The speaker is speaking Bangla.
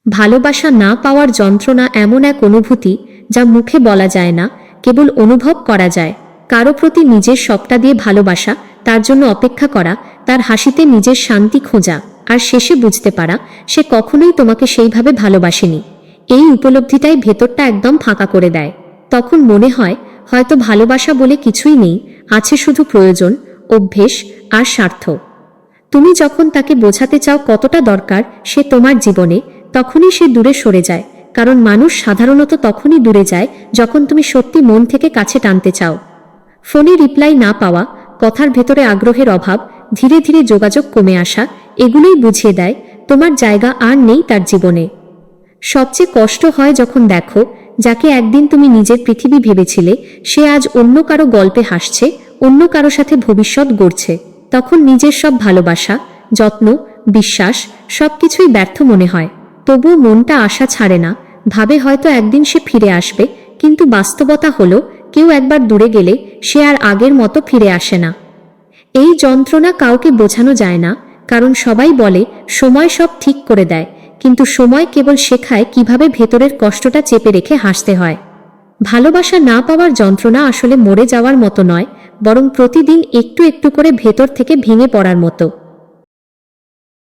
ভালোবাসা না পাওয়ার যন্ত্রণা এমন এক অনুভূতি যা মুখে বলা যায় না, কেবল অনুভব করা যায়। কারো প্রতি নিজের সবটা দিয়ে ভালোবাসা, তার জন্য অপেক্ষা করা, তার হাসিতে নিজের শান্তি খোঁজা, আর শেষে বুঝতে পারা সে কখনোই তোমাকে সেইভাবে ভালোবাসেনি। এই উপলব্ধিটাই ভেতরটা একদম ফাঁকা করে দেয়। তখন মনে হয় হয়তো ভালোবাসা বলে কিছুই নেই, আছে শুধু প্রয়োজন, অভ্যেস আর স্বার্থ। তুমি যখন তাকে বোঝাতে চাও কতটা দরকার সে তোমার জীবনে, তখনই সে দূরে সরে যায়। কারণ মানুষ সাধারণত তখনই দূরে যায় যখন তুমি সত্যি মন থেকে কাছে টানতে চাও। ফোনে রিপ্লাই না পাওয়া, কথার ভেতরে আগ্রহের অভাব, ধীরে ধীরে যোগাযোগ কমে আসা, এগুলোই বুঝিয়ে দেয় তোমার জায়গা আর নেই তার জীবনে। সবচেয়ে কষ্ট হয় যখন দেখো যাকে একদিন তুমি নিজের পৃথিবী ভেবেছিলে সে আজ অন্য কারো গল্পে হাসছে, অন্য কারো সাথে ভবিষ্যৎ গড়ছে। তখন নিজের সব ভালোবাসা, যত্ন, বিশ্বাস সবকিছুই ব্যর্থ মনে হয়। তবুও মনটা আশা ছাড়ে না, ভাবে হয়তো একদিন সে ফিরে আসবে। কিন্তু বাস্তবতা হলো কেউ একবার দূরে গেলে সে আর আগের মতো ফিরে আসে না। এই যন্ত্রণা কাউকে বোঝানো যায় না, কারণ সবাই বলে সময় সব ঠিক করে দেয়, কিন্তু সময় কেবল শেখায় কিভাবে ভেতরের কষ্টটা চেপে রেখে হাসতে হয়। ভালোবাসা না পাওয়ার যন্ত্রণা আসলে মরে যাওয়ার মতো নয়, বরং প্রতিদিন একটু একটু করে ভেতর থেকে ভেঙে পড়ার মতো।